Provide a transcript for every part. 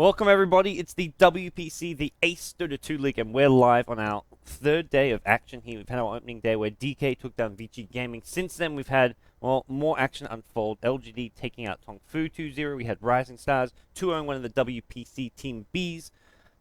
Welcome everybody, it's the WPC, the Ace Dota 2 League, and we're live on our third day of action here. We've had our opening day where DK took down Vici Gaming. Since then we've had, well, more action unfold. LGD taking out Tongfu 2-0, we had Rising Stars 2-0, one of the WPC Team Bs.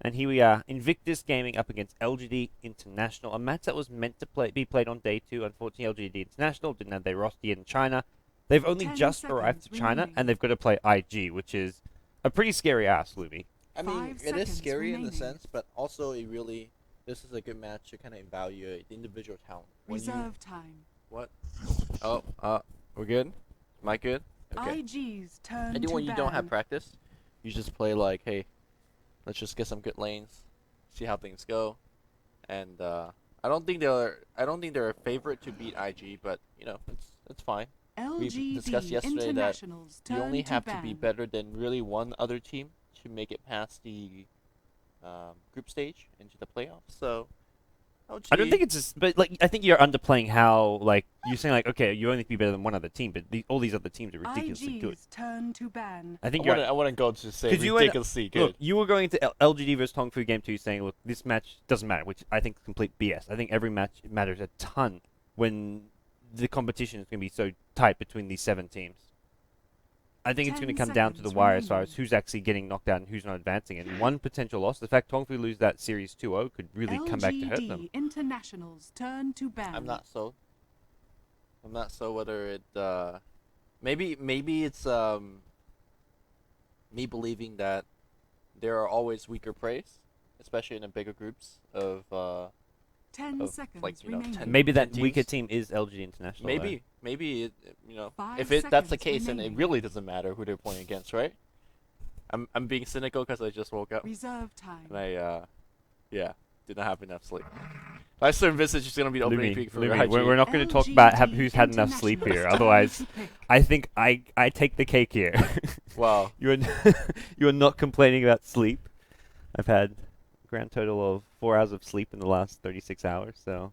And here we are, Invictus Gaming up against LGD International, a match that was meant to be played on day 2. Unfortunately, LGD International didn't have their roster yet in China. They've only just arrived to China, and they've got to play IG, which is a pretty scary ass, Luby. I mean, it is scary in a sense, but also this is a good match to kind of evaluate the individual talent. Reserve time. What? Oh, we're good? Am I good? Okay. IG's turn I think to when you don't have ban. practice, you just play like, hey, let's just get some good lanes, see how things go, and I don't think they're a favorite to beat IG, but you know, it's fine. We've discussed LGD yesterday that International's you turn only have to ban. be better than really one other team to make it past the group stage into the playoffs. So, I don't think it's just, but like I think you're underplaying how like you're saying like okay you only have to be better than one other team, but all these other teams are ridiculously good. IG's turn to ban. I think I wouldn't go to say ridiculously good. Look, you were going to LGD versus Tongfu game 2 saying look this match doesn't matter, which I think is complete BS. I think every match matters a ton when the competition is going to be so tight between these 7 teams. I think it's going to come down to the wire as far as who's actually getting knocked out and who's not advancing. And one potential loss, the fact Tongfu lose that series 2-0 could really come back to hurt them. LGD International's turn to ban. I'm not so whether it maybe it's me believing that there are always weaker praise, especially in the bigger groups of 10 of, seconds like, you know, remaining. 10 Maybe that teams. weaker team is LGD International. Maybe it, you know, 5 if that's the seconds case, then it remaining. really doesn't matter who they're playing against, right? I'm being cynical because I just woke up Reserve time. and I did not have enough sleep. I still envisage it's gonna be the opening peak for Lumi, IG. we're not going to talk about LGD who's had enough sleep here. International's Otherwise, turn to pick. I think I take the cake here. Wow. you are not complaining about sleep. I've had a grand total of 4 hours of sleep in the last 36 hours. So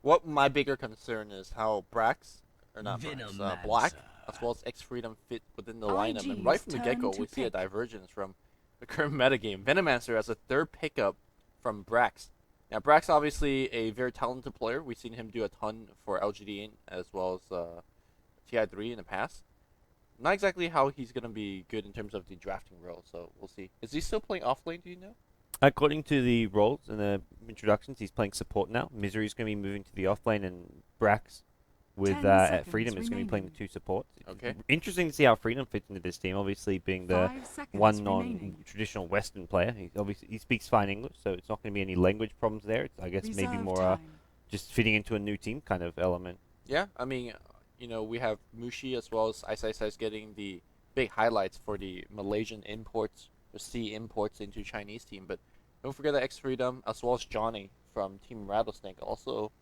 What my bigger concern is how Brax, or not Brax, Black, as well as X Freedom fit within the lineup. And right from the IG's get-go, turn we to see a pick. divergence from the current metagame. Venomancer as a third pickup from Brax. Now, Brax obviously a very talented player. We've seen him do a ton for LGD as well as TI3 in the past. Not exactly how he's going to be good in terms of the drafting role, so we'll see. Is he still playing offlane, do you know? according to the roles and the introductions, he's playing support now. Misery's going to be moving to the offlane, and Brax with 10 at seconds Freedom is going to be playing the remaining. 2 supports. Okay. Interesting to see how Freedom fits into this team. Obviously, being the 5 seconds one remaining. non-traditional Western player, he speaks fine English, so it's not going to be any language problems there. It's, I guess maybe Reserve more time. just fitting into a new team kind of element. Yeah, I mean, you know, we have Mushi as well as Ice getting the big highlights for the Malaysian imports, or C imports into Chinese team. But don't forget that X Freedom as well as Johnny from Team Rattlesnake also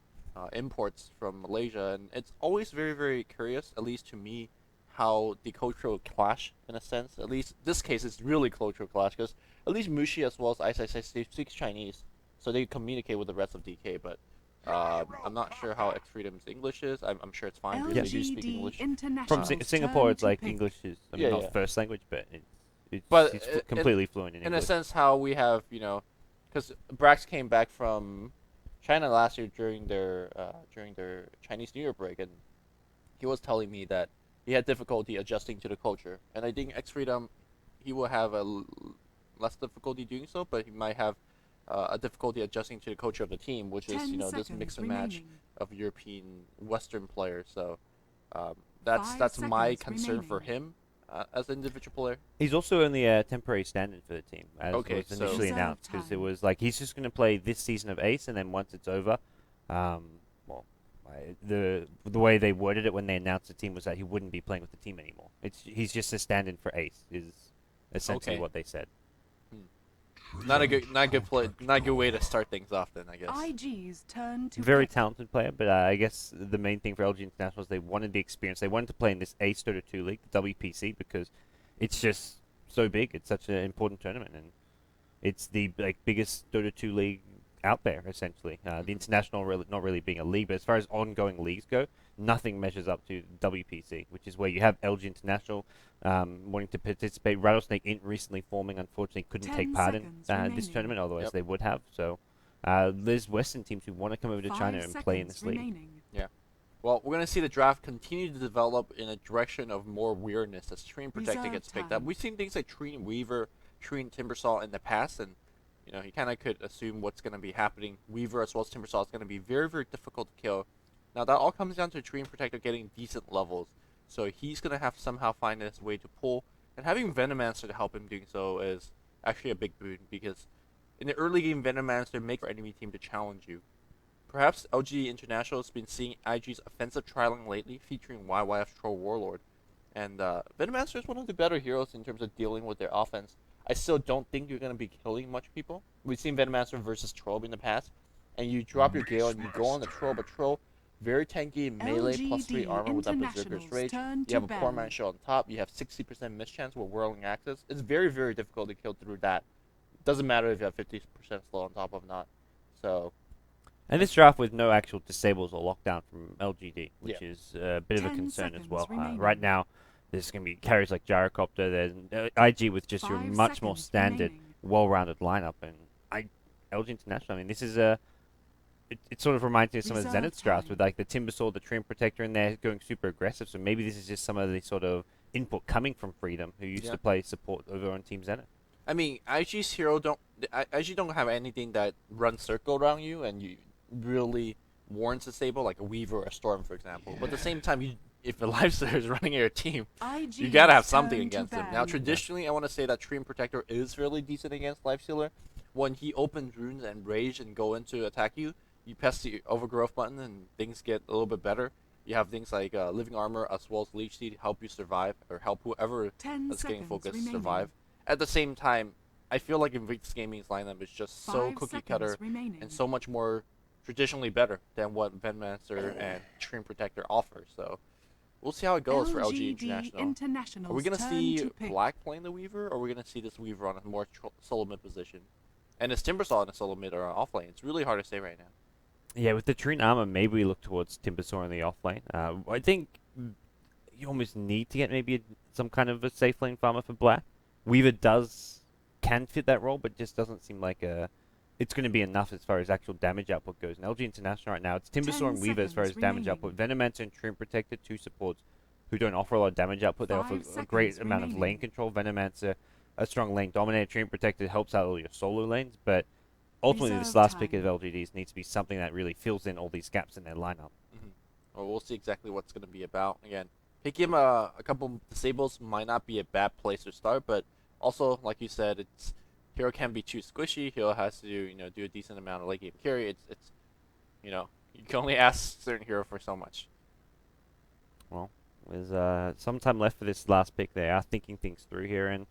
imports from Malaysia, and it's always very, very curious, at least to me, how the cultural clash in a sense. At least this case is really cultural clash because at least Mushi as well as Ice they speak Chinese, so they communicate with the rest of DK. But I'm not sure how X Freedom's English is. I'm sure it's fine because they do speak LGD English. International's From turn Singapore, it's to like pick. English is Yeah, not yeah. first language, but he's But completely fluent in in a English. sense, how we have, you know, because Brax came back from China last year during their Chinese New Year break, and he was telling me that he had difficulty adjusting to the culture. And I think X Freedom, he will have less difficulty doing so, but he might have a difficulty adjusting to the culture of the team, which is 10 this seconds mix and match remaining. of European Western players. So that's 5 my seconds concern for remaining. him as an individual player. He's also only a temporary stand-in for the team, as Okay, was so- initially Reserve announced, because it time. was like he's just going to play this season of Ace, and then once it's over, the way they worded it when they announced the team was that he wouldn't be playing with the team anymore. He's just a stand-in for Ace, is essentially Okay. what they said. Not a good way to start things off. Then I guess. IG's turn to Very pick. talented player, but I guess the main thing for LG International is they wanted the experience. They wanted to play in this Ace Dota 2 league, the WPC, because it's just so big. It's such an important tournament, and it's the biggest Dota 2 league out there, essentially. The international not really being a league, but as far as ongoing leagues go, nothing measures up to WPC, which is where you have LG International wanting to participate. Rattlesnake.int recently forming, unfortunately couldn't 10 take part in seconds this remaining. tournament, otherwise Yep. they would have. So there's Western teams who want to come over to 5 China and play in seconds this league. remaining. Well, we're going to see the draft continue to develop in a direction of more weirdness as Tree and Protector Reserve gets picked up. time. We've seen things like Tree and Weaver, Tree and Timbersaw in the past, and you kind of could assume what's going to be happening. Weaver as well as Timbersaw is going to be very, very difficult to kill. Now, that all comes down to Tree and Protector getting decent levels, so he's going to have to somehow find his way to pull, and having Venomancer to help him doing so is actually a big boon, because in the early game, Venomancer makes for enemy team to challenge you. Perhaps LG International has been seeing IG's offensive trialing lately, featuring YYF Troll Warlord. And Venomancer is one of the better heroes in terms of dealing with their offense. I still don't think you're going to be killing much people. We've seen Venomancer versus Troll in the past, and you drop your Gale and you go on the Troll, but Troll, very tanky, melee, plus 3 armor with that Berserker's Rage. Turn You have a to Poor ban. Man Shield on top, you have 60% miss chance with Whirling Axis. It's very, very difficult to kill through that. Doesn't matter if you have 50% slow on top of not. So... And this draft with no actual disables or lockdown from LGD, which Yeah. is a bit of a 10 concern as seconds well. remaining. Right now, there's going to be carries like Gyrocopter. There's IG with just your 5 much more seconds standard, remaining. well-rounded lineup. And LG International, I mean, this is a... It sort of reminds me of some of the Reserve Zenith's drafts time. with like the Timbersaw, the Trim Protector in there going super aggressive. So maybe this is just some of the sort of input coming from Freedom, who used Yeah. to play support over on Team Zenith. I mean, IG's hero IG don't have anything that runs circle around you and you really warrants a stable, like a Weaver or a Storm, for example. But at the same time, if a Lifestealer is running your team, you gotta have something against him. Now, traditionally, I want to say that Tree and Protector is fairly decent against Lifestealer. When he opens runes and rage and go in to attack you, you press the overgrowth button and things get a little bit better. You have things like living armor as well as leech seed help you survive, or help whoever 10 that's getting seconds focused remaining. survive. At the same time, I feel like Invictus Gaming's lineup is just so 5 cookie seconds cutter remaining. and so much more traditionally better than what Venomancer and Tree and Protector offers. So we'll see how it goes for LG International. Are we gonna see Black playing the Weaver, or are we gonna see this Weaver on a more solo mid position? And is Timbersaw in a solo mid or an off lane? It's really hard to say right now. Yeah, with the Trine armor, maybe we look towards Timbersaw in the off lane. I think you almost need to get maybe some kind of a safe lane farmer for Black. Weaver can fit that role, but just doesn't seem like it's going to be enough as far as actual damage output goes. In LG International right now, it's Timbersaw and Weaver as far as seconds damage remaining. output. Venomancer and Trim Protector, two supports who don't offer a lot of damage output. They 5 offer a great seconds amount of remaining. lane control. Venomancer, a strong lane dominator. Trim Protector helps out all your solo lanes, but ultimately this Reserve last pick time. of LGDs needs to be something that really fills in all these gaps in their lineup. Well, we'll see exactly what's going to be about. Again, picking him a couple disables might not be a bad place to start, but also, like you said, hero can be too squishy. Hero has to do a decent amount of late game carry. It's you can only ask certain hero for so much. Well, there's some time left for this last pick. They are thinking things through here, and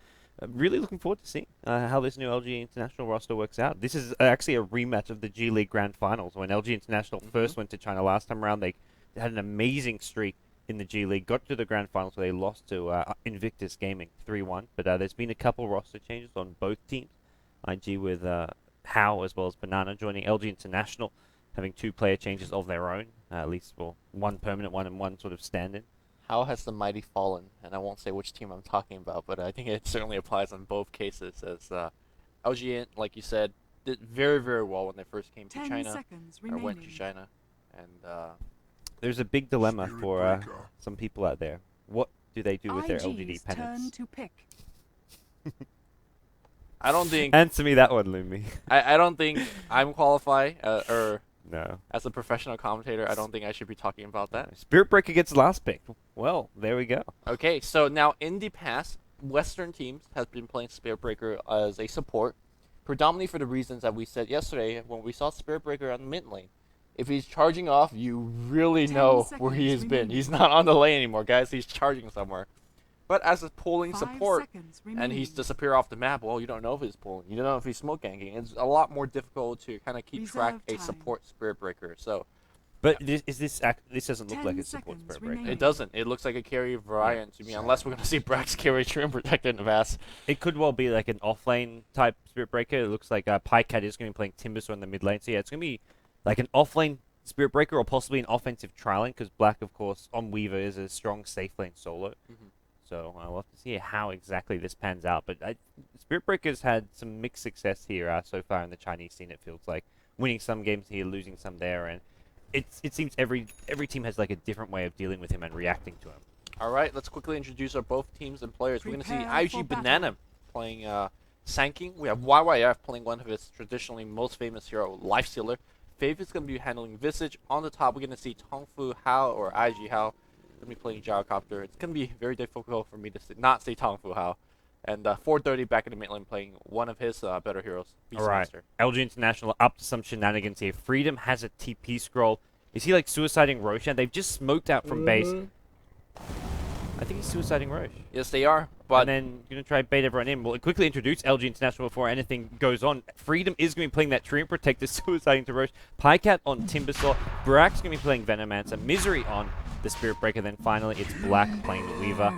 really looking forward to seeing how this new LG International roster works out. This is actually a rematch of the G League Grand Finals. When LG International first went to China last time around, they had an amazing streak in the G League, got to the Grand Finals where they lost to Invictus Gaming 3-1. But there's been a couple roster changes on both teams. IG with How as well as Banana joining LG International, having 2 player changes of their own, at least for one permanent one and one sort of stand-in. How has the mighty fallen? And I won't say which team I'm talking about, but I think it certainly applies on both cases. As LG, like you said, did very, very well when they first came to 10 China, seconds or went to remaining. China, and There's a big dilemma Spirit for breaker. some people out there. What do they do with their IG's LGD turn pennants? to pick. I don't think Answer me that one, Lumi. I don't think I'm qualified, or No. as a professional commentator, I don't think I should be talking about that. Spirit Breaker gets last pick. Well, there we go. Okay, so now in the past, Western teams have been playing Spirit Breaker as a support, predominantly for the reasons that we said yesterday when we saw Spirit Breaker on the mid lane. If he's charging off, you really 10 know where he seconds has been. remaining. He's not on the lane anymore, guys. He's charging somewhere. But as a pulling 5 support, seconds and remaining. he's disappear off the map, well, you don't know if he's pulling. You don't know if he's smoke ganking. It's a lot more difficult to kind of keep track Reserve a time. support Spirit Breaker. So But this doesn't look 10 like a support seconds Spirit Breaker. remaining. it doesn't. It looks like a carry variant to me, unless we're going to see Brax carry Trim Protector in the vast. It could well be like an offlane type Spirit Breaker. It looks like Pycat is going to be playing Timbersaw in the mid lane. So yeah, it's going to be like an offlane Spirit Breaker or possibly an offensive trialing, because Black, of course, on Weaver is a strong safe lane solo. So I'll have to see how exactly this pans out. But Spirit Breaker's had some mixed success here so far in the Chinese scene, it feels like. Winning some games here, losing some there, and it seems every team has like a different way of dealing with him and reacting to him. All right, let's quickly introduce our both teams and players. We're going to see Prepare for IG battle. Banana playing Sanking. We have YYF playing one of his traditionally most famous hero, Lifestealer. Faith is going to be handling Visage. On the top, we're going to see Tongfu Hao or IG Hao. Going to be playing Gyrocopter. It's going to be very difficult for me to not say Tongfu Hao. And 430 back in the mid lane playing one of his better heroes, All right, Beastmaster. LG International up to some shenanigans here. Freedom has a TP scroll. Is he like suiciding Roshan? They've just smoked out from base. I think he's suiciding Roche. Yes, they are. But And then going to try and bait everyone in. We'll quickly introduce LG International before anything goes on. Freedom is going to be playing that Treant Protector, suiciding to Roche. Pycat on Timbersaw. Brack's going to be playing Venomancer. Misery on the Spirit Breaker. Then finally, it's Black playing the Weaver.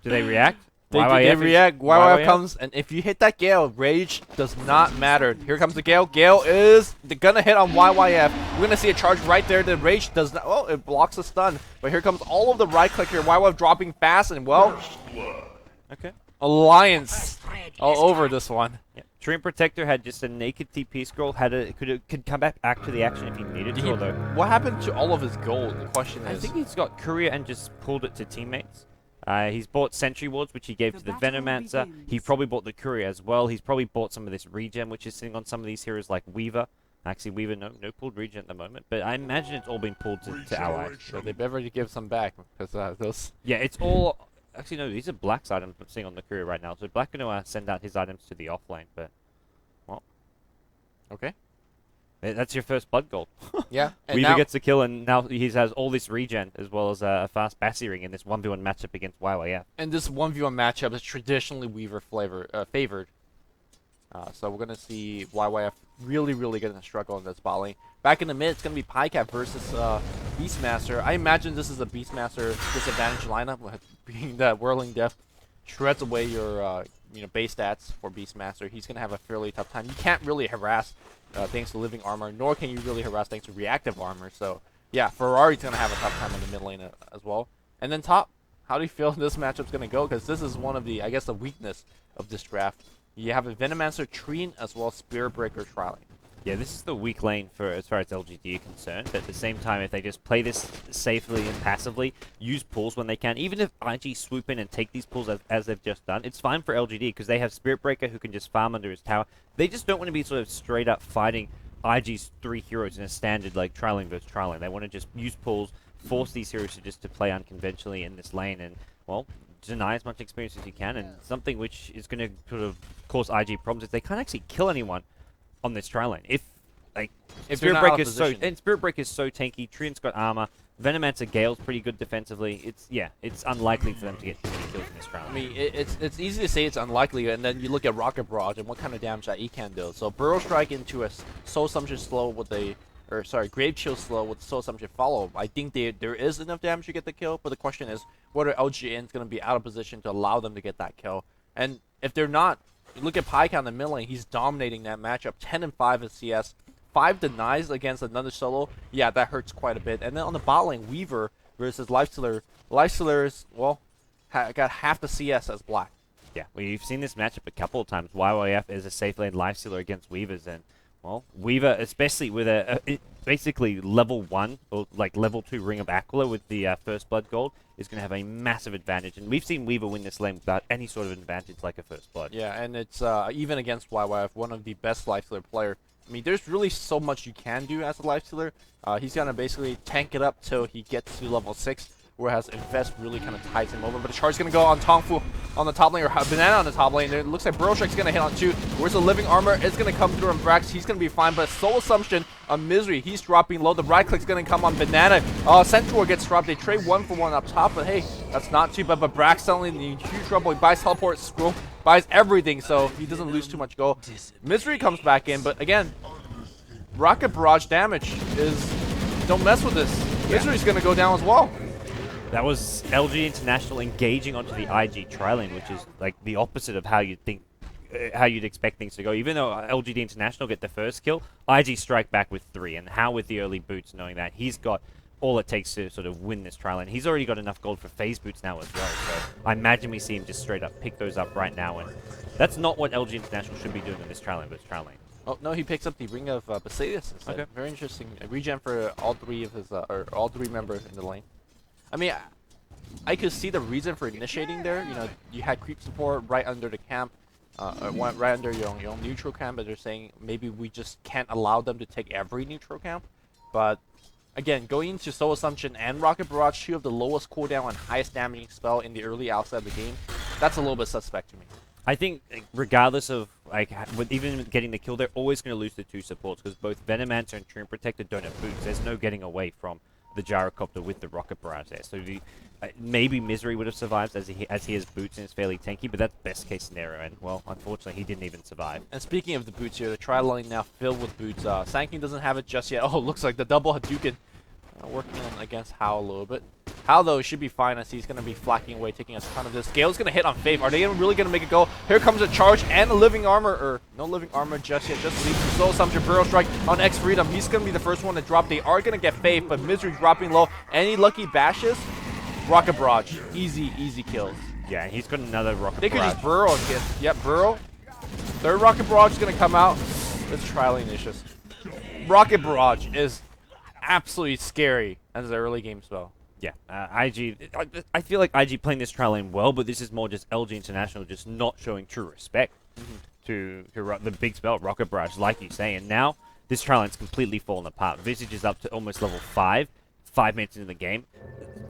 Do they react? they YYF is- react. YYF comes, and if you hit that Gale, Rage does not matter. Here comes the Gale. Gale is gonna hit on YYF. We're gonna see a charge right there. The Rage does not. Oh, it blocks the stun. But here comes all of the right click here. YYF dropping fast, and well, Okay. Alliance all over this one. Yeah. Treant Protector had just a naked TP scroll. Could come back to the action if he needed to. Although What happened to all of his gold? The question I is. think he's got Courier and just pulled it to teammates. He's bought Sentry Wards, which he gave The to the battle Venomancer. He begins. probably bought the Courier as well. He's probably bought some of this regen, which is sitting on some of these heroes like Weaver. Actually, Weaver, no pulled regen at the moment. But I imagine it's all been pulled to allies. So they better give some back because those. Yeah, it's all... Actually, no, these are Black's items I'm seeing on the Courier right now. So Black going to send out his items to the off lane. But, well, Okay. that's your first blood gold. Yeah. And Weaver now, gets the kill, and now he has all this regen, as well as a fast Bassi ring in this 1v1 matchup against YYF. and this 1v1 matchup is traditionally Weaver favored. So we're gonna see YYF really gonna struggle in this bot lane. Back in the mid, it's gonna be Pycat versus Beastmaster. I imagine this is a Beastmaster disadvantage lineup, with being that Whirling Death shreds away your base stats for Beastmaster. He's gonna have a fairly tough time. You can't really harass thanks to living armor, nor can you really harass thanks to reactive armor. So yeah, Ferrari's gonna have a tough time in the mid lane as well. And then top, how do you feel this matchup's gonna go? Because this is one of the, I guess, the weakness of this draft. You have a Venomancer, Treant, as well as Spirit Breaker trialing. Yeah, this is the weak lane for as far as LGD are concerned. But at the same time, if they just play this safely and passively, use pulls when they can, even if IG swoop in and take these pulls as they've just done, it's fine for LGD because they have Spirit Breaker who can just farm under his tower. They just don't want to be sort of straight up fighting IG's three heroes in a standard like trialing versus trialing. They want to just use pulls, force these heroes to play unconventionally in this lane, and well, deny as much experience as you can. And something which is going to sort of cause IG problems is they can't actually kill anyone on this trial lane. If If Spirit you're not out Breaker of is so position. and Spirit Breaker is so tanky, Treant's got armor, Venomancer Gale's pretty good defensively. It's unlikely for them to get too many kills in this trial. I mean, it's easy to say it's unlikely, and then you look at Rocket Barrage and what kind of damage that he can do. So Burrow Strike into a Soul Assumption slow with Grave Chill slow with Soul Assumption follow. I think there is enough damage to get the kill, but the question is whether LGN going to be out of position to allow them to get that kill. And if they're not, you look at Pycat in the mid lane, he's dominating that matchup, 10-5 in CS. 5 denies against another solo, yeah, that hurts quite a bit. And then on the bot lane, Weaver versus Lifestealer. Lifestealer's, well, got half the CS as Black. Yeah, well, you've seen this matchup a couple of times. YYF is a safe lane lifestealer against Weavers, and well, Weaver, especially with basically level 1 or like level 2 Ring of Aquila with the first blood gold, is going to have a massive advantage. And we've seen Weaver win this lane without any sort of advantage like a first blood. Yeah, and it's even against YYF, one of the best Lifestealer player. I mean, there's really so much you can do as a Lifestealer. He's going to basically tank it up till he gets to level 6, whereas Invest really kind of ties him over. But the charge going to go on Tongfu on the top lane, or Banana on the top lane. It looks like Burrow Strike's going to hit on 2. Where's the living armor? It's going to come through on Brax. He's going to be fine, but Soul Assumption on Misery. He's dropping low. The right click's going to come on Banana. Centaur gets dropped. They trade 1-for-1 up top, but hey, that's not too bad. But Brax suddenly in huge trouble. He buys teleport, scroll, buys everything, so he doesn't lose too much gold. Misery comes back in, but again, Rocket Barrage damage is, don't mess with this. Misery's going to go down as well. That was LG International engaging onto the IG tri lane, which is like the opposite of how you'd think how you'd expect things to go. Even though LGD International get the first kill, IG strike back with 3, and how with the early boots, knowing that he's got all it takes to sort of win this trial, and he's already got enough gold for phase boots now as well. So I imagine we see him just straight up pick those up right now, and that's not what LG International should be doing in this trial lane, but it's trial lane. Oh no, he picks up the Ring of Basilius instead. Okay. Very interesting. A regen for all 3 of his, or all 3 members in the lane. I mean, I could see the reason for initiating there. You know, you had creep support right under the camp, right under your own neutral camp, but they're saying maybe we just can't allow them to take every neutral camp. But again, going into Soul Assumption and Rocket Barrage, 2 of the lowest cooldown and highest damaging spell in the early outset of the game, that's a little bit suspect to me. I think regardless of like with even getting the kill, they're always going to lose the 2 supports because both Venomancer and Tomb Protector don't have boots. There's no getting away from the Gyrocopter with the Rocket Barrage there. So maybe Misery would have survived as he has boots and is fairly tanky, but that's best case scenario. And well, unfortunately, he didn't even survive. And speaking of the boots here, the trial lane now filled with boots. Sanking doesn't have it just yet. Oh, looks like the double Hadouken working on against Hao a little bit. Hao, though, should be fine as he's going to be flacking away, taking a ton of this. Gale's going to hit on Faith. Are they really going to make it go? Here comes a charge and a living armor, or no living armor just yet. Just leaves the Soul Assumption Burrow Strike on X Freedom. He's going to be the first one to drop. They are going to get Faith, but Misery dropping low. Any lucky bashes? Rocket Barrage. Easy, easy kills. Yeah, and he's got another Rocket They could Barrage. just burrow and get. Yep, burrow. 3rd Rocket Barrage is going to come out. This trial lane is just. Rocket Barrage is absolutely scary as an early game spell. Yeah, IG. I feel like IG playing this trial lane well, but this is more just LG International just not showing true respect to the big spell, Rocket Barrage, like you say. And now this trial lane's completely fallen apart. Visage is up to almost level 5 minutes into the game.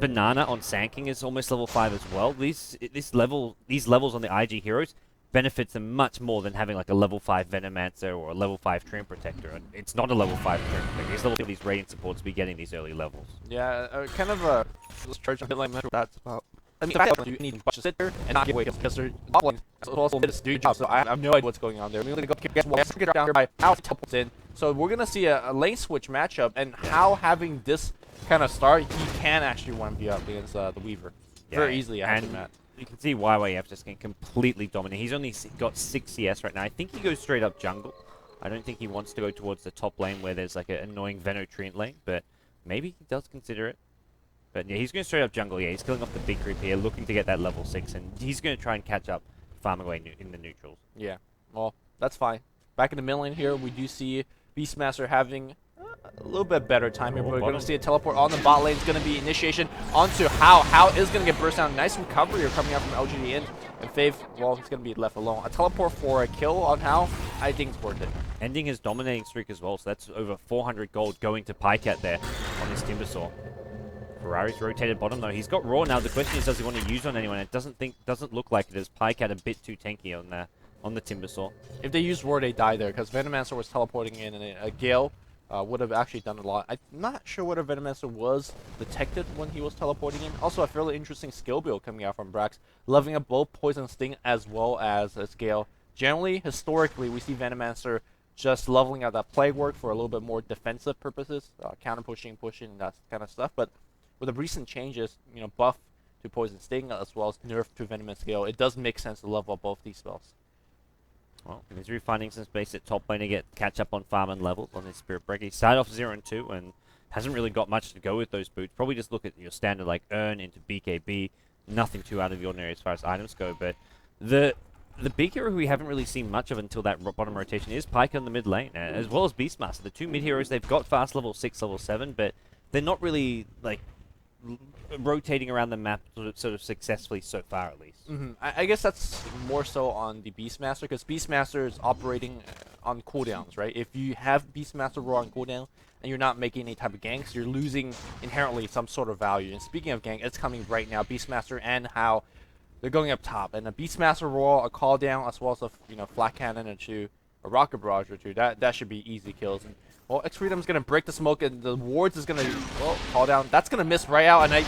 Banana on Sanking is almost level 5 as well. These levels on the IG heroes benefits them much more than having like a level 5 Venomancer or a level 5 Tomb Protector. And it's not a level 5 Tomb Protector. It's level 5 these Radiant supports be getting these early levels. Yeah, kind of a charge a bit like that's about. I mean, the fact that you need to sit there and not give away because they're also just do your job. So I have no idea what's going on there. We're gonna go get down here by how teleports in. So we're gonna see a lane switch matchup, and how having this kind of start, he can actually 1v up against the Weaver very easily. Actually, Matt. You can see YYF's just getting completely dominant. He's only got 6 CS right now. I think he goes straight up jungle. I don't think he wants to go towards the top lane where there's like an annoying Venotreant lane, but maybe he does consider it. But yeah, he's going straight up jungle. Yeah, he's killing off the big creep here, looking to get that level 6, and he's going to try and catch up, farm away in the neutrals. Yeah, well, that's fine. Back in the mid lane here, we do see Beastmaster having a little bit better time here. We're going to see a teleport on the bot lane. It's going to be initiation onto Hao. Hao is going to get burst down. Nice recovery here coming out from LGD.int. And Faith, well, he's going to be left alone. A teleport for a kill on Hao, I think it's worth it. Ending his dominating streak as well, so that's over 400 gold going to Pycat there on his Timbersaw. Ferrari's rotated bottom though. He's got Raw now. The question is, does he want to use on anyone? It doesn't look like it, as Pycat a bit too tanky on the Timbersaw. If they use Roar, they die there, because Venomancer was teleporting in, and a Gale would have actually done a lot. I'm not sure whether Venomancer was detected when he was teleporting in. Also, a fairly interesting skill build coming out from Brax, leveling up both Poison Sting as well as Gale. Generally, historically, we see Venomancer just leveling out that Plague Work for a little bit more defensive purposes, counter pushing, and that kind of stuff. But with the recent changes, you know, buff to Poison Sting as well as nerf to Venomous Gale, it does make sense to level up both these spells. Well, Misery finding some space at top lane to catch up on farm and levels on his Spirit Breaker. He started off 0 and 2 and hasn't really got much to go with those boots. Probably just look at your standard like Earn into BKB. Nothing too out of the ordinary as far as items go. But the big hero who we haven't really seen much of until that bottom rotation is Pyke on the mid lane, as well as Beastmaster. The 2 mid heroes, they've got fast level 6, level 7, but they're not really like rotating around the map sort of successfully so far, at least. I guess that's more so on the Beastmaster, because Beastmaster is operating on cooldowns, right? If you have Beastmaster Roar on cooldown and you're not making any type of ganks, you're losing inherently some sort of value. And speaking of gank, it's coming right now. Beastmaster and Hao, they're going up top, and a Beastmaster Roar, a call down, as well as a flat cannon or two, a rocket barrage or two. That should be easy kills. And well, X Freedom's gonna break the smoke, and the wards is gonna call down. That's gonna miss right out, and I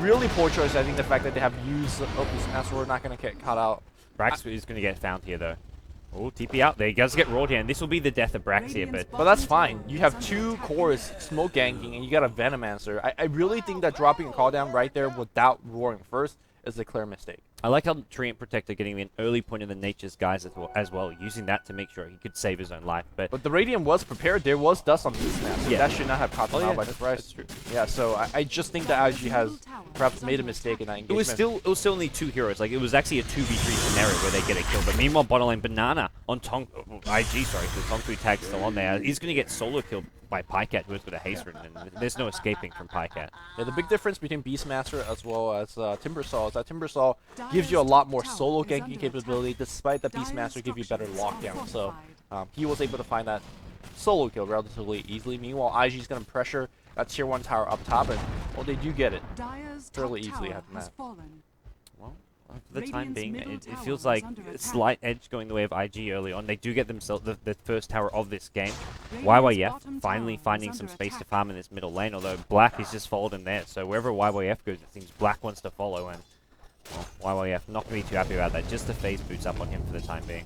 really poor choice. I think the fact that they have used Beastmaster, we're not gonna get caught out. Brax is going to get found here though. Oh, TP out there. He does get roared here, and this will be the death of Brax here, but that's fine. You have 2 cores smoke ganking, and you got a Venomancer. I really think that dropping a call down right there without roaring first is a clear mistake. I like how Treant Protector getting an early point in the Nature's Guise as well, using that to make sure he could save his own life. But the Radiant was prepared. There was dust on Beastmaster. So Yeah. that should not have caught them out by that's surprise. true. Yeah, so I just think that IG has perhaps made a mistake in that It was engagement. still only 2 heroes. Like, it was actually a 2v3 scenario where they get a kill. But meanwhile, bottom lane Banana on IG, sorry, the Tongfu tag's still on there. He's going to get solo killed by Pycat, who has got a haste ridden, and there's no escaping from Pycat. Yeah, the big difference between Beastmaster as well as Timbersaw is that Timbersaw gives you a lot more solo ganking capability, despite that Beastmaster give you better lockdown. So he was able to find that solo kill relatively easily. Meanwhile, IG's going to pressure that tier 1 tower up top, and well, they do get it fairly easily after that. Well, for the time Radiant's being, middle it tower feels is like under a attack. slight edge going the way of IG early on. They do get themselves the first tower of this game. Radiant's YYF bottom finally tower finding is some under space to attack. farm in this middle lane, although Black is just followed in there. So wherever YYF goes, it seems Black wants to follow, and well, YYF not going to be too happy about that. Just the phase boots up on him for the time being.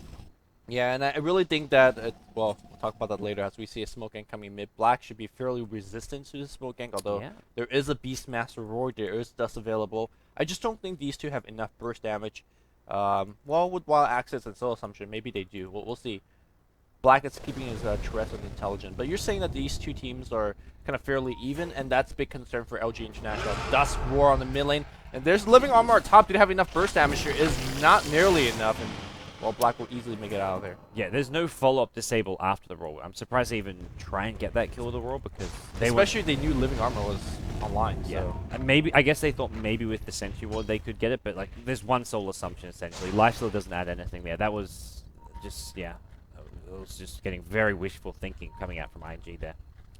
Yeah, and I really think that, well, we'll talk about that later as we see a smoke gank coming mid. Black should be fairly resistant to the smoke gank, although Yeah. there is a Beastmaster Roar, there is dust available. I just don't think these two have enough burst damage. Well, with Wild Access and Soul Assumption, maybe they do. We'll see. Black is keeping his Tourette's and Intelligent, but you're saying that these two teams are kind of fairly even, and that's a big concern for LG International. Dust Roar on the mid lane, and there's Living Armor at top. Did have enough burst damage here? Is not nearly enough, and well, Black will easily make it out of there. Yeah, there's no follow-up disable after the roll. I'm surprised they even try and get that kill with the roll because they were. Especially they knew Living Armor was online. Yeah, So. and maybe I guess they thought maybe with the Sentry Ward they could get it, but like there's one soul assumption essentially. Lifesteal doesn't add anything there. That was just it was just getting very wishful thinking coming out from IG there.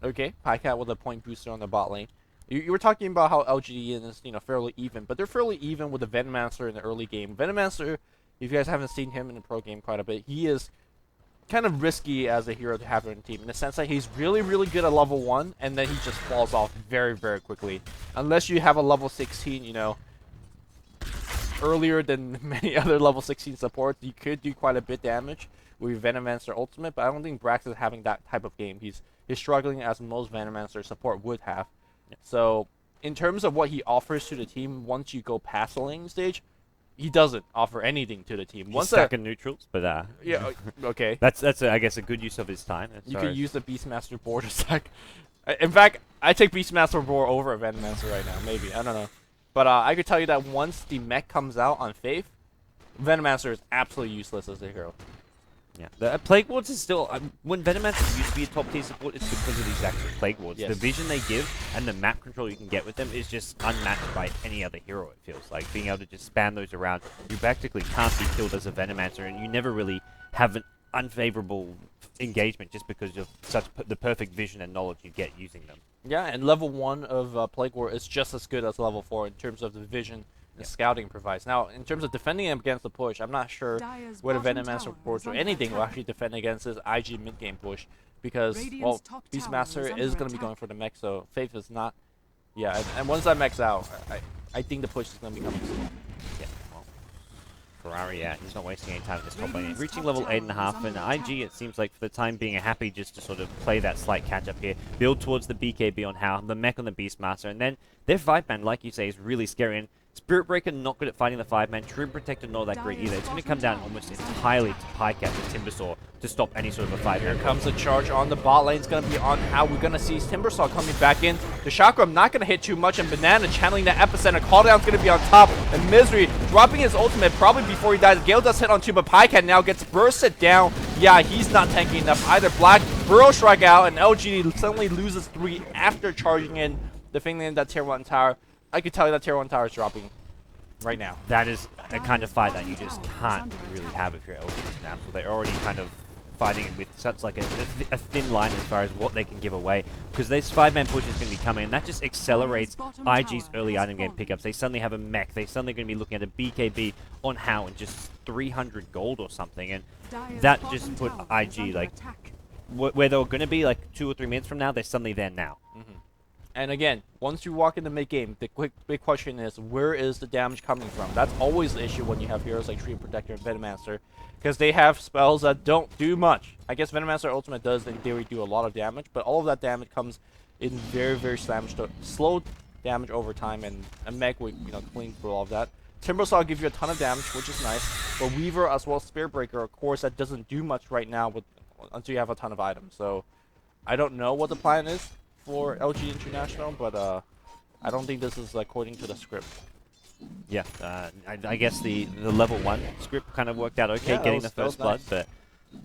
Okay, Pycat with a point booster on the bot lane. You were talking about how LGD is fairly even, but they're fairly even with the Venomancer in the early game. Venomancer, if you guys haven't seen him in the pro game quite a bit, he is kind of risky as a hero to have in the team in the sense that he's really, really good at level 1, and then he just falls off very, very quickly. Unless you have a level 16, earlier than many other level 16 supports, you could do quite a bit damage with Venomancer Ultimate, but I don't think Brax is having that type of game. He's struggling as most Venomancer support would have. So, in terms of what he offers to the team, once you go past the laning stage, he doesn't offer anything to the team. He's Once stuck in neutrals, but yeah, okay. that's I guess a good use of his time. You could use the Beastmaster board to stack. In fact, I take Beastmaster board over a Venomancer right now. Maybe, I don't know. But I could tell you that once the mech comes out on Faith, Venomancer is absolutely useless as a hero. Yeah, the Plague Wards is still when Venomancer used to be a top tier support, it's because of these actual Plague Wards. Yes. The vision they give and the map control you can get with them is just unmatched by any other hero. It feels like being able to just spam those around. You practically can't be killed as a Venomancer, and you never really have an unfavorable engagement just because of the perfect vision and knowledge you get using them. Yeah, and level 1 of Plague War is just as good as level 4 in terms of the vision the scouting provides. Now, in terms of defending him against the push, I'm not sure Dire's whether bottom Venomancer tower boards is or under anything will attack. actually defend against his IG mid-game push, because, Radiant's well, top tower Beastmaster is is under going to be going attack. for the mech, so Faith is not... Yeah, and once that mech's out, I think the push is going to be coming soon. Yeah, well, Ferrari, yeah, he's not wasting any time in this top lane. Radiant's Reaching top level tower 8.5, is and under IG, attack. it seems like for the time being, are happy just to sort of play that slight catch-up here, build towards the BKB on How, the mech on the Beastmaster, and then their 5-man, like you say, is really scary. And Spirit Breaker not good at fighting the 5-man, Treant Protector not that great either. It's going to come down almost entirely to Pycat and Timbersaw to stop any sort of a 5-man. Here comes the charge on the bot lane. It's going to be on How. We're going to see Timbersaw coming back in. The Chakra not going to hit too much, and Banana channeling the epicenter. Calldown's going to be on top, and Misery dropping his ultimate probably before he dies. Gale does hit on two, but Pycat now gets bursted down. Yeah, he's not tanking enough either. Black Burrow Strike out, and LGD suddenly loses 3 after charging in, defending that tier 1 tower. I could tell you that tier 1 tower is dropping right now. That is a kind of fight that you just can't really have if you're LG International. They're already kind of fighting with such like a thin line as far as what they can give away, because this 5-man push is going to be coming, and that just accelerates IG's early item game pickups. They suddenly have a mech. They suddenly going to be looking at a BKB on How and just 300 gold or something, and that just put IG like where they were going to be like 2 or 3 minutes from now. They're suddenly there now. And again, once you walk in the mid-game, the big question is, where is the damage coming from? That's always the issue when you have heroes like Treant Protector and Venomancer, because they have spells that don't do much. I guess Venomancer Ultimate does, in theory, do a lot of damage, but all of that damage comes in very, very slow damage over time, and a mech would, clean through all of that. Timbersaw will give you a ton of damage, which is nice. But Weaver as well as Spirit Breaker, of course, that doesn't do much right now until you have a ton of items. So I don't know what the plan is for LG International, but I don't think this is according to the script. Yeah, I guess the level 1 script kind of worked out okay, Yeah, getting the that was first blood, nice.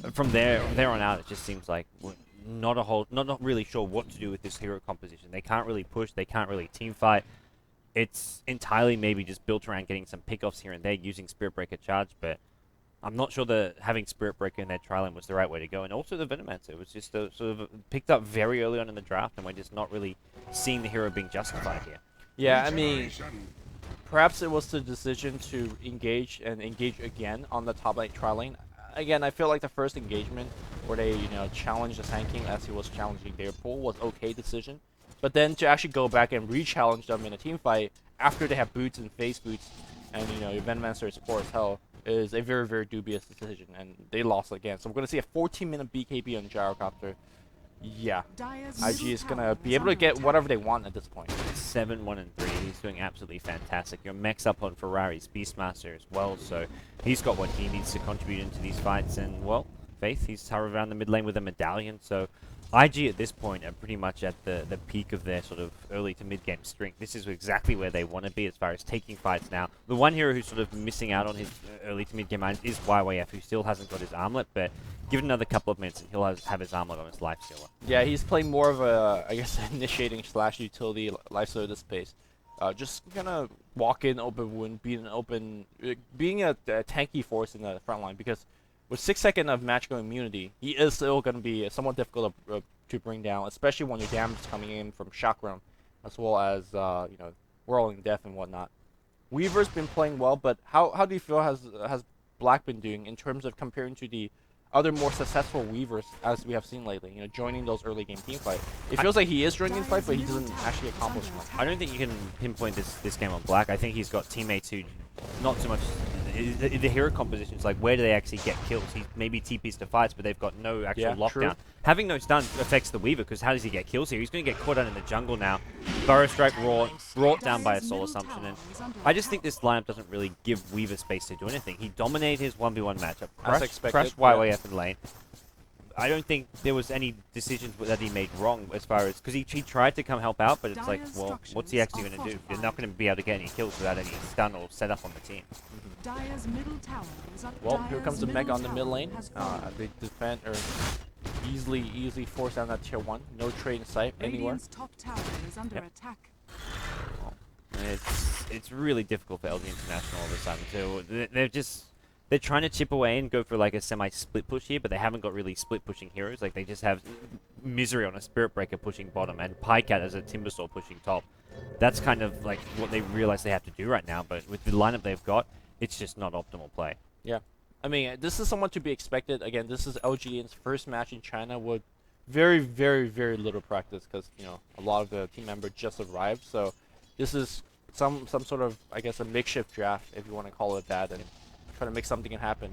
but from there on out, it just seems like we're not really sure what to do with this hero composition. They can't really push, they can't really team fight. It's entirely maybe just built around getting some pickoffs here and there using Spirit Breaker charge, but I'm not sure that having Spirit Breaker in their trial was the right way to go. And also the Venomancer was just sort of picked up very early on in the draft, and we're just not really seeing the hero being justified here. Yeah, I mean, perhaps it was the decision to engage again on the top lane trial lane. Again, I feel like the first engagement where they, challenged the Sand King as he was challenging their pool was okay decision. But then to actually go back and re-challenge them in a team fight after they have boots and face boots, and your Venomancer is poor as hell, is a very, very dubious decision, and they lost again. So we're going to see a 14-minute BKB on Gyrocopter. Yeah, IG is going to be able to get whatever they want at this point. 7-1-3. He's doing absolutely fantastic. Your mech's up on Ferrari's Beastmaster as well, so he's got what he needs to contribute into these fights. And, well, Faith, he's hovered around the mid lane with a medallion, so IG at this point are pretty much at the peak of their sort of early to mid game strength. This is exactly where they want to be as far as taking fights now. The one hero who's sort of missing out on his early to mid game items is YYF, who still hasn't got his armlet, but give it another couple of minutes and he'll have his armlet on his lifestealer. Yeah, he's playing more of a, I guess, initiating / utility lifestealer this pace. Just gonna walk in open wound, being a tanky force in the front line, because with 6 seconds of magical immunity, he is still going to be somewhat difficult to bring down, especially when your damage is coming in from Chakram, as well as Whirling Death and whatnot. Weaver's been playing well, but how do you feel has Black been doing in terms of comparing to the other more successful Weavers as we have seen lately? Joining those early game team fight. It feels like he is joining fight, but he doesn't actually accomplish much. I don't think you can pinpoint this game on Black. I think he's got teammates who not so much. The hero compositions, like where do they actually get kills? He maybe TPs to fights, but they've got no actual lockdown. True. Having no stun affects the Weaver, because how does he get kills here? He's going to get caught out in the jungle now. Burrow Strike brought down by a Soul Assumption, and I just think this lineup doesn't really give Weaver space to do anything. He dominated his 1v1 matchup, crushed YYF in lane. I don't think there was any decisions that he made wrong as far as, because he tried to come help out, but it's like, well, what's he actually going to do? You're not going to be able to get any kills without any stun or setup on the team. Well, here comes the Mega on the mid lane. They defend or easily force down that tier 1. No trade in sight anywhere. Top tower is under attack. It's really difficult for LG International all of a sudden. So they're trying to chip away and go for like a semi-split push here, but they haven't got really split pushing heroes. Like they just have Misery on a Spirit Breaker pushing bottom and Pycat as a Timbersaw pushing top. That's kind of like what they realize they have to do right now, but with the lineup they've got, it's just not optimal play. Yeah. I mean, this is somewhat to be expected. Again, this is LGD's first match in China with very, very, very little practice, because, a lot of the team members just arrived. So this is some sort of, I guess, a makeshift draft, if you want to call it that, and trying to make something happen.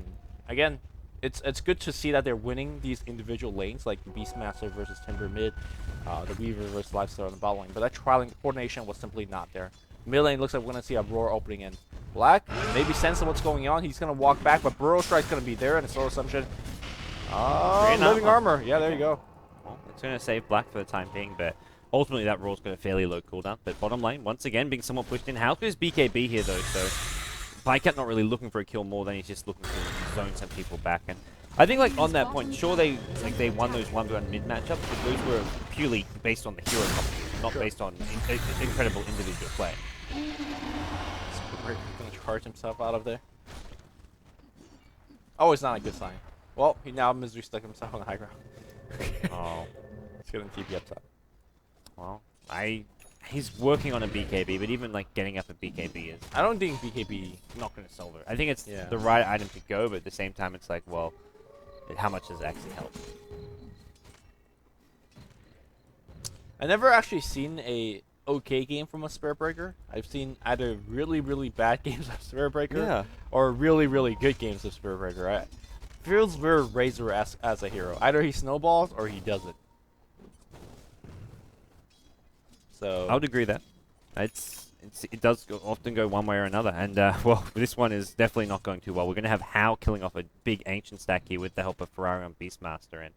Again, it's good to see that they're winning these individual lanes, like the Beastmaster versus Timber mid, the Weaver versus Lifestealer on the bottom lane. But that trialing coordination was simply not there. Mid lane looks like we're going to see a Roar opening in. Black maybe sensing what's going on. He's going to walk back, but Burrow Strike's going to be there, and a Soul Assumption. Living Armor. Yeah, there you go. Well, it's going to save Black for the time being, but ultimately that Roar's got a fairly low cooldown. But bottom lane, once again, being somewhat pushed in. How good is BKB here, though? So Pycat not really looking for a kill more than he's just looking to zone some people back. And I think, like, on that point, sure, they won those 1v1 mid matchups, but those were purely based on the hero competition, not based on incredible individual play. He's going to charge himself out of there. Oh, it's not a good sign. Well, he now Misery stuck himself on the high ground. Oh. He's going to TP upside. Well, he's working on a BKB, but even like getting up a BKB is, I don't think BKB not going to solve it. I think it's the right item to go, but at the same time, it's like, well, how much does it actually help? I never actually seen a okay game from a Spirit Breaker. I've seen either really, really bad games of Spirit Breaker or really, really good games of Spirit Breaker. It feels very Razor-esque as a hero. Either he snowballs or he doesn't. So I would agree that. it does often go one way or another. And, well, this one is definitely not going too well. We're going to have Hao killing off a big Ancient stack here with the help of Ferrari on Beastmaster.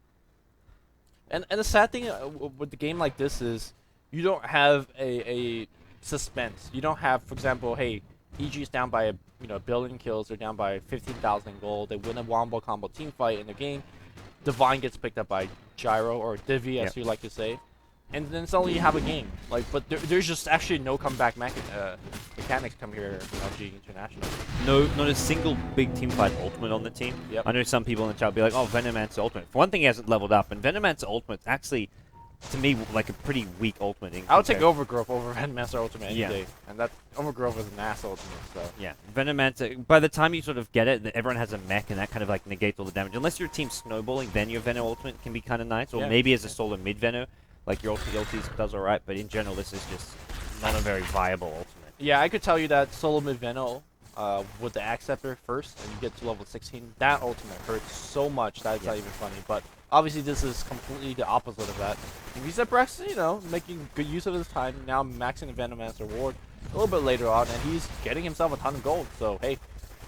And the sad thing with the game like this is you don't have a suspense. You don't have, for example, hey, EG is down by a billion kills. They're down by 15,000 gold. They win a wombo combo team fight in the game. Divine gets picked up by Gyro or Divi, as you like to say, and then suddenly you have a game. Like, but there's just actually no comeback mechanics come here from LG International. No, not a single big team fight ultimate on the team. Yep. I know some people in the chat will be like, oh, Venomancer ultimate. For one thing, he hasn't leveled up, and Venomancer ultimate's actually, to me, like a pretty weak ultimate. I would take Overgrowth over Venomancer ultimate any Yeah. day, and that Overgrowth is an ass ultimate. So Yeah, Venomancer, by the time you sort of get it, that everyone has a mech, and that kind of like negates all the damage. Unless your team's snowballing, then your Veno ultimate can be kind of nice, or Yeah. maybe as a solo mid-Veno, like your ulti does alright, but in general, this is just not a very viable ultimate. yeah, I could tell you that solo mid Veno with the Axe Scepter first, and you get to level 16, that ultimate hurts so much that it's not even funny. But obviously, this is completely the opposite of that. And he's making good use of his time, now maxing the Venomancer ward a little bit later on, and he's getting himself a ton of gold. So, hey,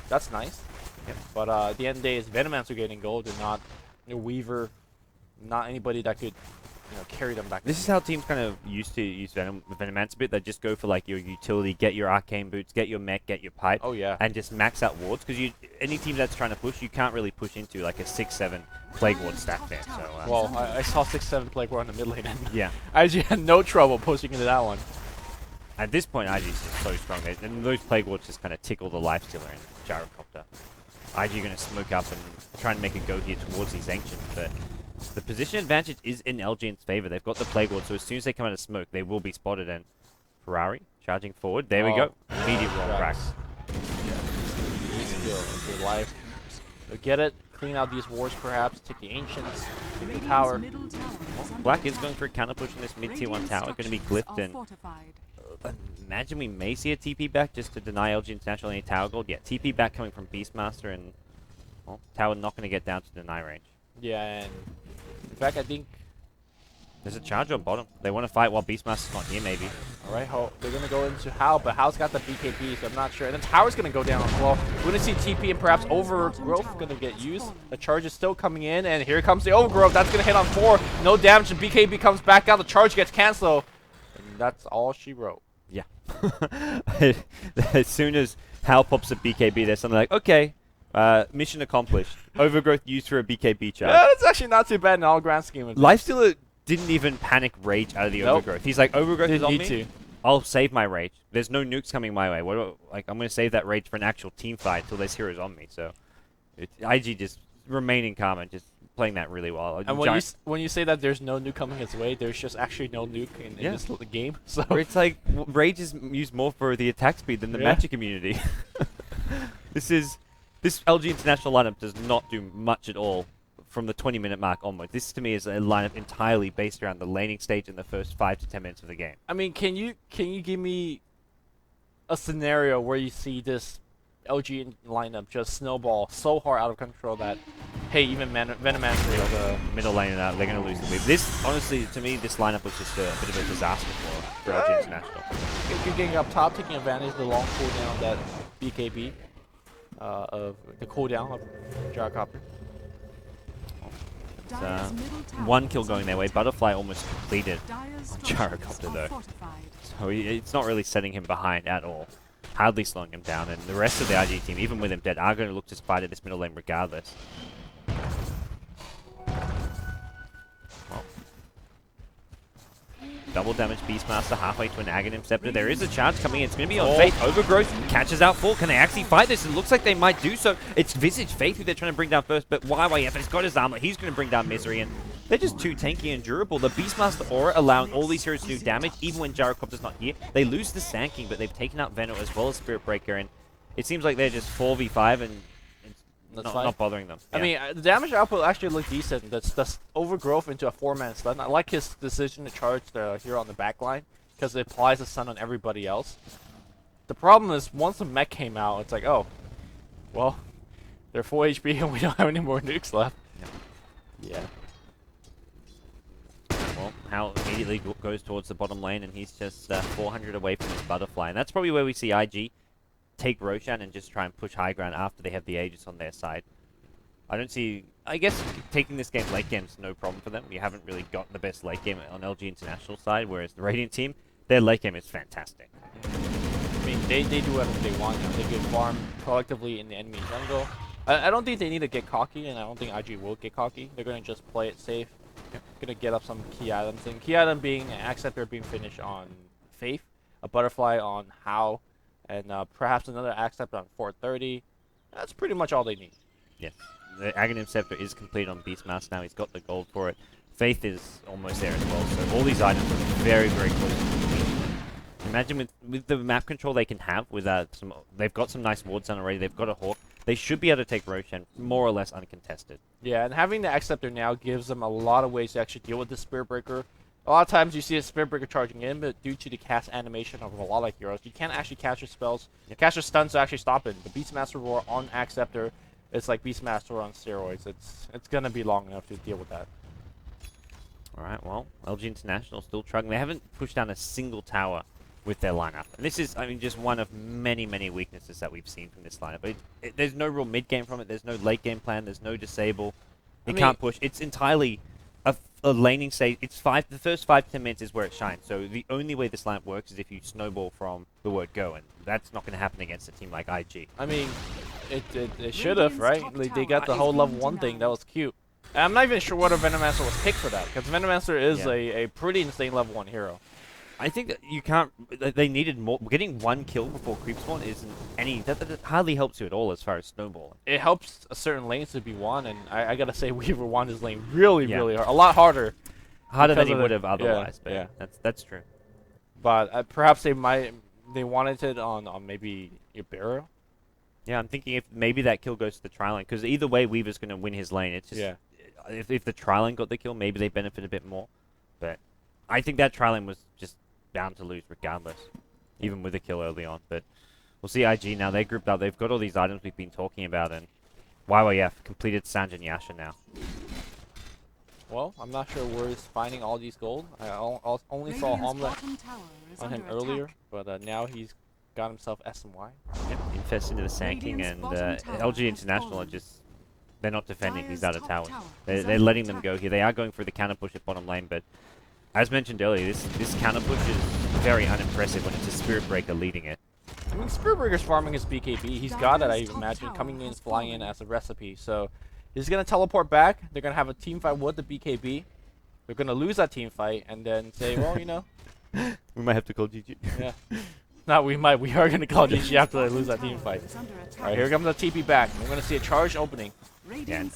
that's nice. Yep. But at the end of the day, it's Venomancer getting gold and not Weaver, not anybody that could carry them back. This is how teams kind of used to use Venomancer a bit. They just go for like your utility, get your arcane boots, get your mech, get your pipe, Oh, yeah. and just max out wards. Because any team that's trying to push, you can't really push into like a 6-7 Plague Ward stack there. So Well, I saw 6-7 Plague War on the mid lane, and yeah, I actually had no trouble pushing into that one. at this point, IG is just so strong. And those Plague Wards just kind of tickle the Lifestealer and Gyrocopter. IG going to smoke up and try and make a go here towards these Ancients, but the position advantage is in LGN's favor. They've got the Plague Ward, so as soon as they come out of smoke, they will be spotted. And Ferrari charging forward. There we go. Immediate wall cracks. Good life. So get it. Clean out these wards, perhaps. Take the Ancients. Take the tower. Black is going for a counter push in this mid tier 1 tower. Going to be glyphed in. Imagine we may see a TP back just to deny LG International any tower gold. Yeah, TP back coming from Beastmaster, and well, tower not going to get down to deny range. Yeah, and in fact, I think. There's a charge on bottom. They want to fight while Beastmaster's not here, maybe. Alright, they're going to go into Hao, but Hao's got the BKB, so I'm not sure. And then tower's going to go down as well. We're going to see TP and perhaps Overgrowth going to get used. The charge is still coming in, and here comes the Overgrowth. That's going to hit on 4. No damage, and BKB comes back out. The charge gets canceled. And that's all she wrote. Yeah. As soon as Hal pops a BKB, there's something like, okay, mission accomplished. Overgrowth used for a BKB charge. Yeah, that's actually not too bad in all grand scheme of things. Lifestealer didn't even panic rage out of the Overgrowth. He's like, Overgrowth is Didn't on need me. to. I'll save my rage. There's no nukes coming my way. I'm going to save that rage for an actual team fight until there's heroes on me. So, IG just remaining calm and just playing that really well. And when you say that there's no nuke coming his way, there's just actually no nuke in this game. So where it's like rage is used more for the attack speed than the magic immunity. This LG International lineup does not do much at all from the 20-minute mark onwards. This to me is a lineup entirely based around the laning stage in the first 5 to 10 minutes of the game. I mean, can you give me a scenario where you see this LG lineup just snowball so hard out of control that, hey, even Venomancer, The middle lane, they're going to lose the wave. This, honestly, to me, this lineup was just a bit of a disaster for LG International. you're getting up top, taking advantage of the long cooldown of that BKB, of the cooldown of Gyrocopter. One kill going their way. Butterfly almost completed on Gyrocopter, though. So it's not really setting him behind at all. Hardly slowing him down, and the rest of the IG team, even with him dead, are going to look to fight at this middle lane regardless. Well, double damage Beastmaster halfway to an Aghanim Scepter. There is a charge coming in. It's going to be on Faith. Overgrowth catches out 4. Can they actually fight this? It looks like they might do so. It's Visage Faith who they're trying to bring down first, but YYF has got his armor. He's going to bring down Misery, and they're just too tanky and durable. The Beastmaster aura allowing all these heroes to do damage, even when Gyrocopter's not here. They lose the Sand King, but they've taken out Veno as well as Spirit Breaker, and it seems like they're just 4v5 and it's not bothering them. I mean, the damage output actually looked decent. That's Overgrowth into a 4-man stun. I like his decision to charge the hero on the back line because it applies the stun on everybody else. The problem is, once the mech came out, it's like, oh, well, they're 4 HP and we don't have any more nukes left. Yeah. Well, Hao immediately goes towards the bottom lane, and he's just 400 away from his butterfly. And that's probably where we see IG take Roshan and just try and push high ground after they have the Aegis on their side. I guess taking this game late game is no problem for them. We haven't really got the best late game on LG International side, whereas the Radiant team, their late game is fantastic. I mean, they do whatever they want. They can farm collectively in the enemy jungle. I don't think they need to get cocky, and I don't think IG will get cocky. They're going to just play it safe. Going to get up some key items. And key item being an Acceptor being finished on Faith, a Butterfly on Hao, and perhaps another Acceptor on 430. That's pretty much all they need. Yes. The Aghanim Scepter is complete on Beastmaster now. He's got the gold for it. Faith is almost there as well. So all these items are very, very close to completion. Imagine with the map control they can have, with they've got some nice wards done already. They've got a Hawk. They should be able to take Roshan more or less uncontested. Yeah, and having the Acceptor now gives them a lot of ways to actually deal with the Spirit Breaker. A lot of times you see a Spirit Breaker charging in, but due to the cast animation of a lot of heroes, you can't actually cast your spells. Yep. Cast your stuns to actually stop it. The Beastmaster Roar on Acceptor, it's like Beastmaster on steroids. It's gonna be long enough to deal with that. Alright, well, LG International still struggling. They haven't pushed down a single tower with their lineup. And this is, I mean, just one of many, many weaknesses that we've seen from this lineup. There's no real mid-game from it. There's no late-game plan. There's no disable. It can't push. It's entirely a laning stage. The first 5 to 10 minutes is where it shines. So the only way this lineup works is if you snowball from the word go, and that's not going to happen against a team like IG. I mean, it should have, right? Like, they got the whole level 1 thing. That was cute. And I'm not even sure whether Venomancer was picked for that, because Venomancer is a pretty insane level 1 hero. I think that you can't. They needed more. Getting 1 kill before creep spawn isn't any. That hardly helps you at all as far as snowballing. It helps a certain lanes to be won, and I gotta say Weaver won his lane really hard, a lot harder. Harder than he would have otherwise. Yeah, but that's true. But perhaps they wanted it on maybe Ibero. Yeah, I'm thinking if maybe that kill goes to the tri lane, because either way Weaver's going to win his lane. It's just if the tri lane got the kill, maybe they benefit a bit more. But I think that tri lane was just bound to lose regardless, even with a kill early on. But we'll see IG now. They grouped up. They've got all these items we've been talking about, and YYF completed Sanjin Yasha now. Well, I'm not sure where he's finding all these gold. I only saw Omelette on him earlier, but now he's got himself SMY. Yep, infest into the Sanking, and LG International are just... They're not defending. He's out of towers. They're letting them go here. They are going for the counter push at bottom lane, but as mentioned earlier, this counter push is very unimpressive when it's a Spirit Breaker leading it. I mean, Spirit Breaker's farming his BKB. He's got it, I imagine, coming in, flying in as a recipe. So he's going to teleport back. They're going to have a team fight with the BKB. They're going to lose that team fight and then say, well, you know. We might have to call GG. Yeah. No, we might. We are going to call GG after they lose that team fight. All right, here comes the TP back. We're going to see a charge opening. Yeah, you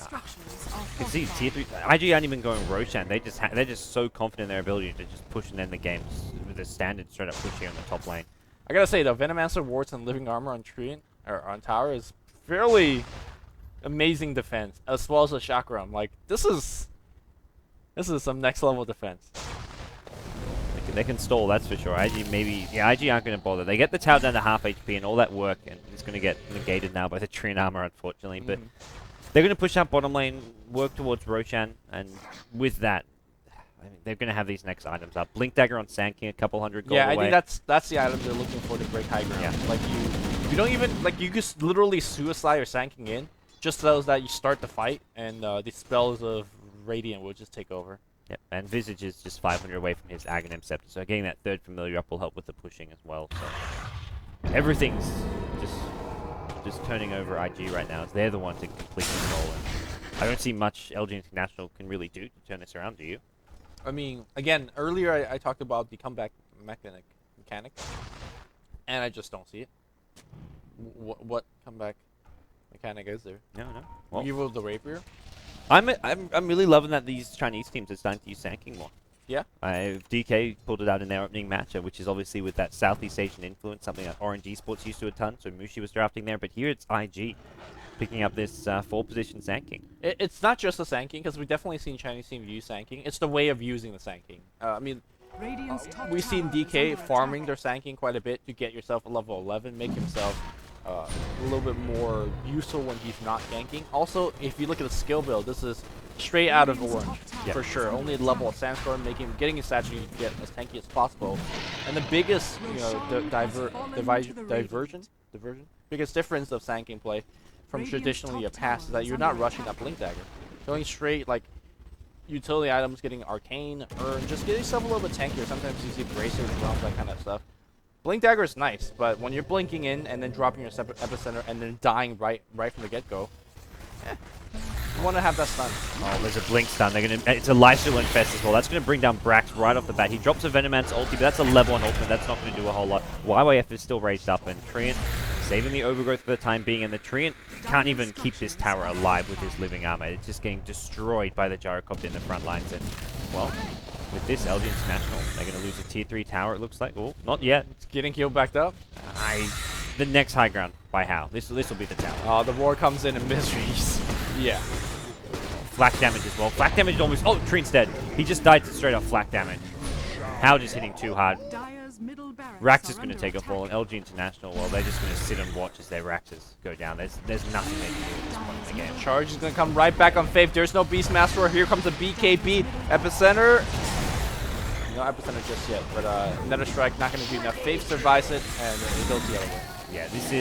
can see tier 3. IG aren't even going Roshan. They're just so confident in their ability to just push and end the games with a standard straight up pushing on the top lane. I gotta say though, Venomancer wards and living armor on Treant or on tower is fairly amazing defense, as well as the chakram. Like this is some next level defense. They can stall, that's for sure. IG IG aren't going to bother. They get the tower down to half HP and all that work, and it's going to get negated now by the Treant armor, unfortunately. But they're going to push up bottom lane, work towards Roshan, and with that, I mean, they're going to have these next items up. Blink Dagger on Sand King, a couple hundred gold away. I think that's the item they're looking for to break high ground. Yeah. Like you don't even you just literally suicide your Sand King in, just so that you start the fight, and the spells of Radiant will just take over. Yep, and Visage is just 500 away from his Aghanim Scepter, so getting that third familiar up will help with the pushing as well. So everything's just turning over IG right now, as they're the ones to complete control. And I don't see much LG International can really do to turn this around, do you? I mean, again, earlier I talked about the comeback mechanic, and I just don't see it. What comeback mechanic is there? No. Well, You with the rapier? I'm really loving that these Chinese teams are starting to use Sand King more. Yeah. DK pulled it out in their opening match, which is obviously with that Southeast Asian influence, something that Orange Esports used to a ton. So Mushi was drafting there, but here it's IG picking up this 4-position Sand King. It's not just the Sand King, because we've definitely seen Chinese teams use Sand King. It's the way of using the Sand King. I mean, we've seen DK farming their Sand King quite a bit to get yourself a level 11, make himself a little bit more useful when he's not ganking. Also, if you look at the skill build, this is straight out of orange, Yeah. for sure. Only level of Sandstorm, getting his statue to get as tanky as possible. And the biggest, diversion? Biggest difference of Sand gameplay from traditionally a pass is that you're not rushing that Blink Dagger. Going straight, like, utility items, getting Arcane, or just getting yourself a little bit tankier. Sometimes you see Bracer, Realms, that kind of stuff. Blink Dagger is nice, but when you're blinking in and then dropping your epicenter and then dying right from the get-go, you want to have that stun. Oh, there's a blink stun. It's a lifesteal infest as well. That's gonna bring down Brax right off the bat. He drops a Venomancer ulti, but that's a level 1 ultimate. That's not gonna do a whole lot. YYF is still raised up, and Treant saving the overgrowth for the time being, and the Treant can't even keep this tower alive with his living armor. It's just getting destroyed by the Gyrocopter in the front lines, and well, with this LG International, they're gonna lose a tier 3 tower. It looks like. Oh, not yet. It's getting healed back up. The next high ground by how? This will be the tower. Oh, the war comes in miseries. Yeah. Flak damage as well. Flak damage almost. Oh, Treant's dead. He just died to straight up flak damage. How just hitting too hard. Rax is going to take a fall, and LG International, well, they're just going to sit and watch as their Raxes go down. There's nothing they can do at this point in the game. Charge is going to come right back on Faith. There's no Beastmaster. Here comes the BKB. Epicenter. No Epicenter just yet, but Nether Strike not going to do enough. Faith survives it, and it goes the other way. Yeah, this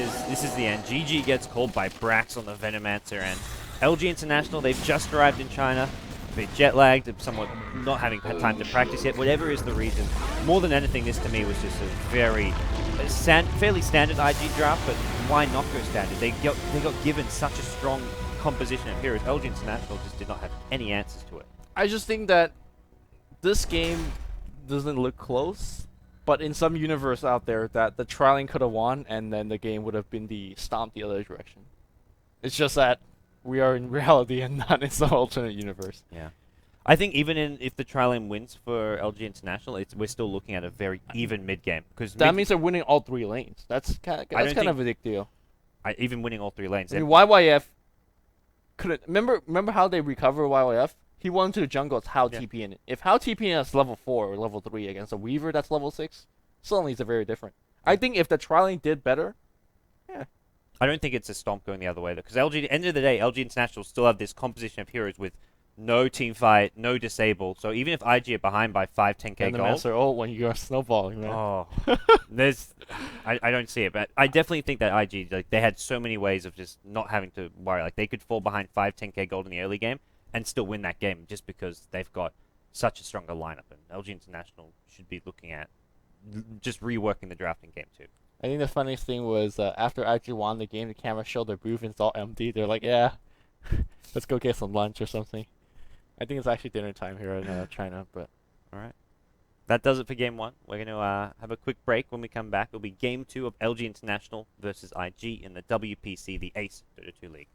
is the end. GG gets called by Brax on the Venomancer, and LG International, they've just arrived in China. A bit jet-lagged, somewhat not having had time to practice yet. Whatever is the reason, more than anything, this to me was just a fairly standard IG draft, but why not go standard? They got given such a strong composition of heroes. LG International just did not have any answers to it. I just think that this game doesn't look close, but in some universe out there, that the trialing could have won, and then the game would have been stomped the other direction. It's just that we are in reality and not in some alternate universe. Yeah. I think even if the trialing wins for LG International, we're still looking at a very even mid-game. Because that means they're winning all 3 lanes. That's kind of a big deal. Even winning all 3 lanes. I mean, YYF couldn't... Remember how they recover YYF? He went to the jungle, it's How TP in it. If How TP in is level 4 or level 3 against a Weaver that's level 6, suddenly it's very different. I think if the trialing did better, yeah. I don't think it's a stomp going the other way, though, because at the end of the day, LG International still have this composition of heroes with no team fight, no disable. So even if IG are behind by 5-10k gold... And the Master ult when you're snowballing, man. Oh, I don't see it, but I definitely think that IG, like, they had so many ways of just not having to worry. Like, they could fall behind 5-10k gold in the early game and still win that game just because they've got such a stronger lineup. And LG International should be looking at just reworking the drafting game, too. I think the funniest thing was after IG won the game, the camera showed their booth and it's all empty. They're like, yeah, let's go get some lunch or something. I think it's actually dinner time here in China, but... All right. That does it for Game 1. We're going to have a quick break. When we come back, it'll be Game 2 of LG International versus IG in the WPC, the Ace Dota 2 League.